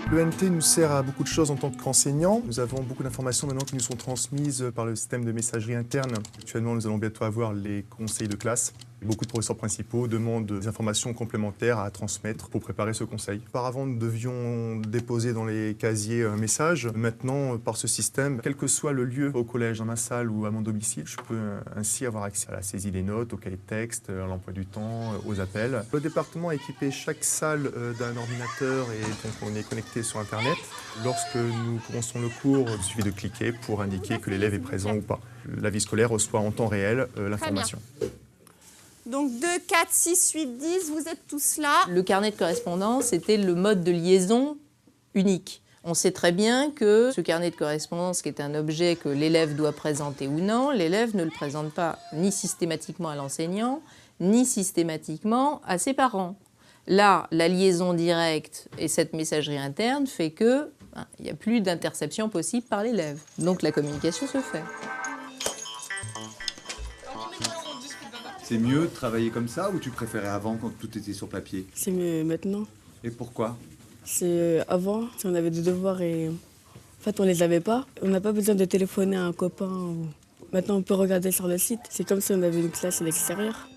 L'ENT nous sert à beaucoup de choses en tant qu'enseignants. Nous avons beaucoup d'informations maintenant qui nous sont transmises par le système de messagerie interne. Actuellement, nous allons bientôt avoir les conseils de classe. Beaucoup de professeurs principaux demandent des informations complémentaires à transmettre pour préparer ce conseil. Auparavant, nous devions déposer dans les casiers un message. Maintenant, par ce système, quel que soit le lieu, au collège, dans ma salle ou à mon domicile, je peux ainsi avoir accès à la saisie des notes, au cahier de texte, à l'emploi du temps, aux appels. Le département a équipé chaque salle d'un ordinateur et donc on est connecté sur Internet. Lorsque nous commençons le cours, il suffit de cliquer pour indiquer que l'élève est présent ou pas. La vie scolaire reçoit en temps réel l'information. Donc 2, 4, 6, 8, 10, vous êtes tous là. Le carnet de correspondance était le mode de liaison unique. On sait très bien que ce carnet de correspondance, qui est un objet que l'élève doit présenter ou non, l'élève ne le présente pas ni systématiquement à l'enseignant, ni systématiquement à ses parents. Là, la liaison directe et cette messagerie interne fait que il n'y a plus d'interception possible par l'élève. Donc la communication se fait. C'est mieux de travailler comme ça ou tu préférais avant quand tout était sur papier? C'est mieux maintenant. Et pourquoi? C'est avant, si on avait des devoirs et en fait on les avait pas. On n'a pas besoin de téléphoner à un copain. Maintenant on peut regarder sur le site. C'est comme si on avait une classe à l'extérieur.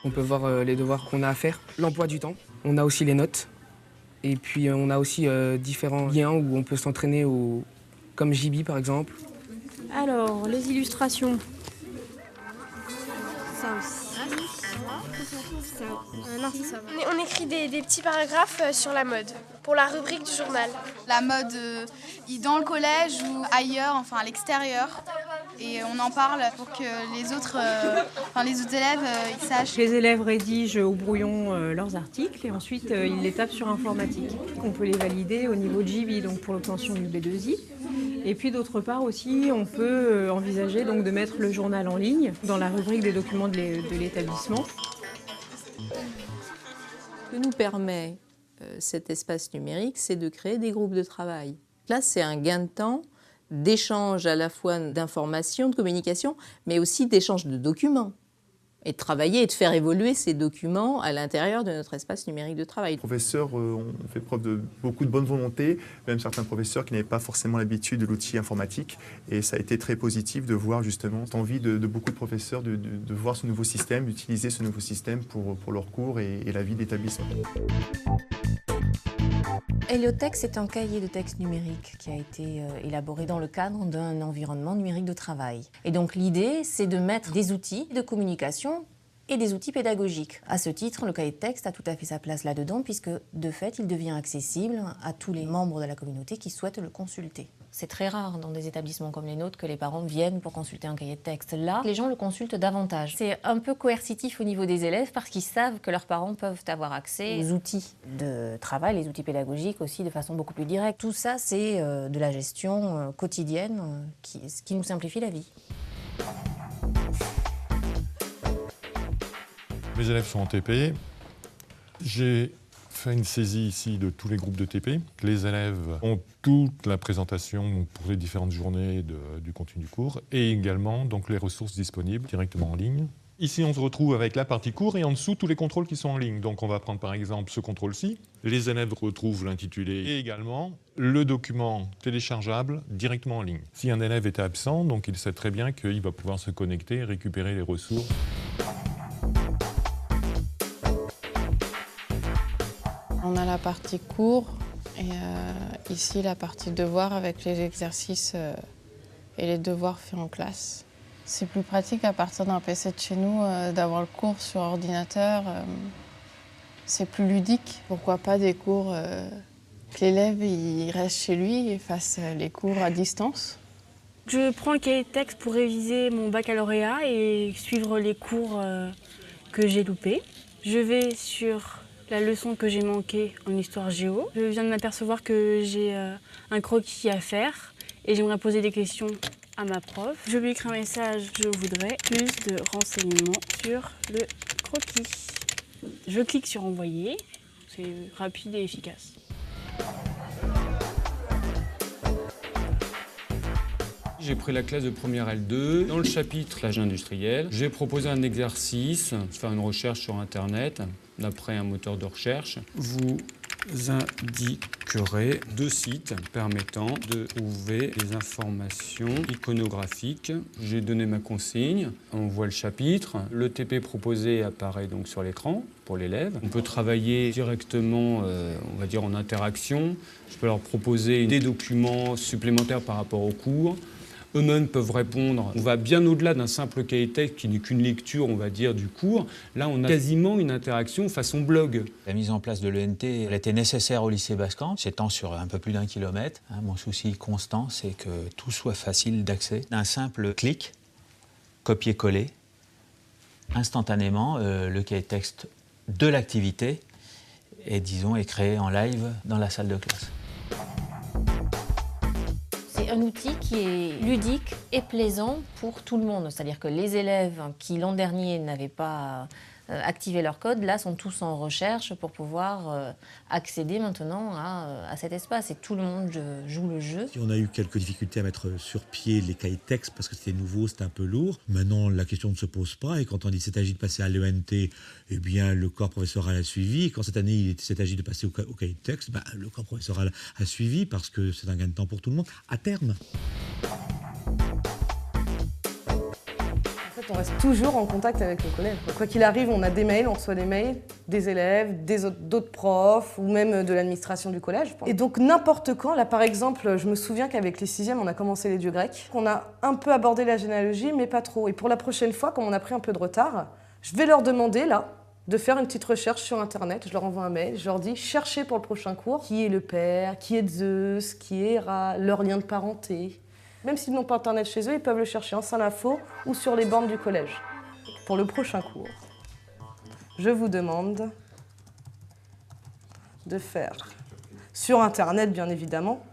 On peut voir les devoirs qu'on a à faire, l'emploi du temps. On a aussi les notes. Et puis on a aussi différents liens où on peut s'entraîner comme JB par exemple. Alors, les illustrations. Ça aussi. Ça. Non, ça va. On écrit des petits paragraphes sur la mode, pour la rubrique du journal. La mode dans le collège ou ailleurs, enfin à l'extérieur. Et on en parle pour que les autres élèves ils sachent. Les élèves rédigent au brouillon leurs articles et ensuite ils les tapent sur informatique. On peut les valider au niveau de JB, donc pour l'obtention du B2I. Et puis d'autre part aussi, on peut envisager donc de mettre le journal en ligne dans la rubrique des documents de l'établissement. Ce que nous permet cet espace numérique, c'est de créer des groupes de travail. Là, c'est un gain de temps, d'échange à la fois d'informations, de communication, mais aussi d'échange de documents. Et de travailler et de faire évoluer ces documents à l'intérieur de notre espace numérique de travail. Les professeurs ont fait preuve de beaucoup de bonne volonté, même certains professeurs qui n'avaient pas forcément l'habitude de l'outil informatique. Et ça a été très positif de voir justement cette envie de beaucoup de professeurs de voir ce nouveau système, d'utiliser ce nouveau système pour leurs cours et la vie d'établissement. Héliotext est un cahier de texte numérique qui a été élaboré dans le cadre d'un environnement numérique de travail. Et donc l'idée, c'est de mettre des outils de communication et des outils pédagogiques. À ce titre, le cahier de texte a tout à fait sa place là-dedans puisque, de fait, il devient accessible à tous les membres de la communauté qui souhaitent le consulter. C'est très rare dans des établissements comme les nôtres que les parents viennent pour consulter un cahier de texte. Là, les gens le consultent davantage. C'est un peu coercitif au niveau des élèves parce qu'ils savent que leurs parents peuvent avoir accès aux outils de travail, les outils pédagogiques aussi de façon beaucoup plus directe. Tout ça, c'est de la gestion quotidienne, ce qui nous simplifie la vie. Mes élèves sont en TP. J'ai fait une saisie ici de tous les groupes de TP. Les élèves ont toute la présentation pour les différentes journées du contenu du cours et également donc, les ressources disponibles directement en ligne. Ici, on se retrouve avec la partie cours et en dessous, tous les contrôles qui sont en ligne. Donc, on va prendre par exemple ce contrôle-ci. Les élèves retrouvent l'intitulé et également le document téléchargeable directement en ligne. Si un élève était absent, donc il sait très bien qu'il va pouvoir se connecter et récupérer les ressources. On a la partie cours et ici la partie devoirs avec les exercices et les devoirs faits en classe. C'est plus pratique à partir d'un PC de chez nous d'avoir le cours sur ordinateur. C'est plus ludique. Pourquoi pas des cours que l'élève il reste chez lui et fasse les cours à distance. Je prends le cahier de texte pour réviser mon baccalauréat et suivre les cours que j'ai loupés. Je vais sur la leçon que j'ai manquée en histoire géo. Je viens de m'apercevoir que j'ai un croquis à faire et j'aimerais poser des questions à ma prof. Je lui écris un message, je voudrais plus de renseignements sur le croquis. Je clique sur envoyer, c'est rapide et efficace. J'ai pris la classe de première L2. Dans le chapitre l'âge industriel, j'ai proposé un exercice, faire une recherche sur Internet, d'après un moteur de recherche. Vous indiquerai 2 sites permettant de trouver des informations iconographiques. J'ai donné ma consigne, on voit le chapitre. Le TP proposé apparaît donc sur l'écran pour l'élève. On peut travailler directement, on va dire en interaction. Je peux leur proposer des documents supplémentaires par rapport au cours. Eux-mêmes peuvent répondre. On va bien au-delà d'un simple cahier texte qui n'est qu'une lecture, on va dire, du cours. Là, on a quasiment une interaction façon blog. La mise en place de l'ENT, elle était nécessaire au lycée Bascan, s'étend sur un peu plus d'1 kilomètre. Mon souci constant, c'est que tout soit facile d'accès. Un simple clic, copier-coller, instantanément, le cahier texte de l'activité est, disons, est créé en live dans la salle de classe. C'est un outil qui est ludique et plaisant pour tout le monde. C'est-à-dire que les élèves qui l'an dernier n'avaient pas activé leur code, là sont tous en recherche pour pouvoir accéder maintenant à cet espace. Et tout le monde joue le jeu. On a eu quelques difficultés à mettre sur pied les cahiers de texte parce que c'était nouveau, c'était un peu lourd. Maintenant, la question ne se pose pas. Et quand on dit qu'il s'agit de passer à l'ENT, eh bien, le corps professoral a suivi. Et quand cette année, il s'agit de passer au cahier de texte, le corps professoral a suivi parce que c'est un gain de temps pour tout le monde, à terme. On reste toujours en contact avec le collège. Quoi qu'il arrive, on a des mails, on reçoit des mails des élèves, d'autres profs ou même de l'administration du collège. Et donc n'importe quand, là par exemple, je me souviens qu'avec les 6e, on a commencé les dieux grecs. On a un peu abordé la généalogie, mais pas trop. Et pour la prochaine fois, comme on a pris un peu de retard, je vais leur demander là de faire une petite recherche sur Internet. Je leur envoie un mail, je leur dis cherchez pour le prochain cours qui est le père, qui est Zeus, qui est Héra, leur lien de parenté. Même s'ils n'ont pas Internet chez eux, ils peuvent le chercher en salle info ou sur les bornes du collège. Pour le prochain cours, je vous demande de faire, sur Internet bien évidemment,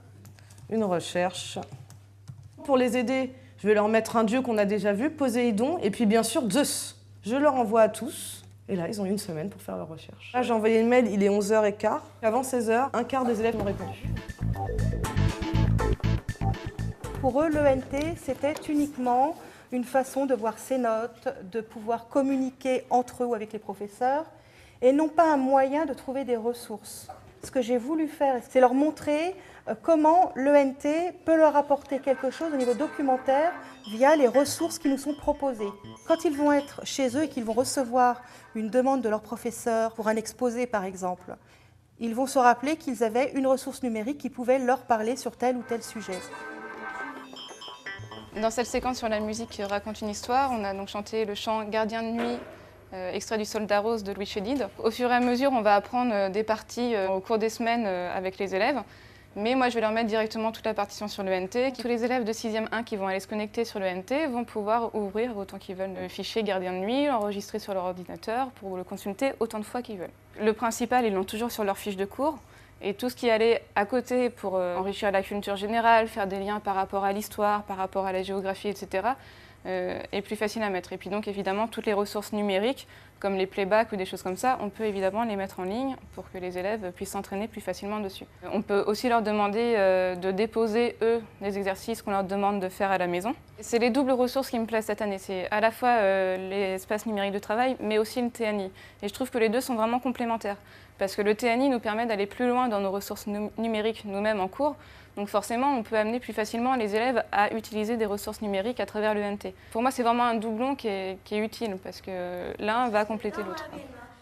une recherche. Pour les aider, je vais leur mettre un dieu qu'on a déjà vu, Poséidon, et puis bien sûr Zeus. Je leur envoie à tous, et là ils ont 1 semaine pour faire leur recherche. Là j'ai envoyé le mail, il est 11h15. Avant 16h, un quart des élèves m'ont répondu. Pour eux, l'ENT, c'était uniquement une façon de voir ses notes, de pouvoir communiquer entre eux ou avec les professeurs, et non pas un moyen de trouver des ressources. Ce que j'ai voulu faire, c'est leur montrer comment l'ENT peut leur apporter quelque chose au niveau documentaire via les ressources qui nous sont proposées. Quand ils vont être chez eux et qu'ils vont recevoir une demande de leur professeur pour un exposé, par exemple, ils vont se rappeler qu'ils avaient une ressource numérique qui pouvait leur parler sur tel ou tel sujet. Dans cette séquence sur la musique raconte une histoire, on a donc chanté le chant Gardien de nuit, extrait du Soldat rose de Louis Chédid. Au fur et à mesure, on va apprendre des parties au cours des semaines avec les élèves. Mais moi, je vais leur mettre directement toute la partition sur l'ENT. Tous les élèves de 6e 1 qui vont aller se connecter sur l'ENT vont pouvoir ouvrir autant qu'ils veulent le fichier Gardien de nuit, l'enregistrer sur leur ordinateur pour le consulter autant de fois qu'ils veulent. Le principal, ils l'ont toujours sur leur fiche de cours. Et tout ce qui allait à côté pour enrichir la culture générale, faire des liens par rapport à l'histoire, par rapport à la géographie, etc., est plus facile à mettre. Et puis donc évidemment, toutes les ressources numériques, comme les playbacks ou des choses comme ça, on peut évidemment les mettre en ligne pour que les élèves puissent s'entraîner plus facilement dessus. On peut aussi leur demander de déposer, eux, des exercices qu'on leur demande de faire à la maison. C'est les doubles ressources qui me plaisent cette année. C'est à la fois l'espace numérique de travail, mais aussi le TNI. Et je trouve que les deux sont vraiment complémentaires. Parce que le TNI nous permet d'aller plus loin dans nos ressources numériques nous-mêmes en cours. Donc forcément, on peut amener plus facilement les élèves à utiliser des ressources numériques à travers l'ENT. Pour moi, c'est vraiment un doublon qui est utile, parce que l'un va compléter l'autre.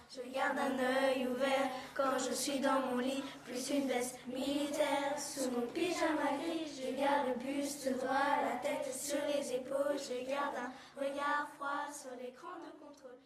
Je garde un œil ouvert quand je suis dans mon lit, plus une veste militaire sous mon pyjama gris. Je garde le buste droit, la tête sur les épaules. Je garde un regard froid sur l'écran de contrôle.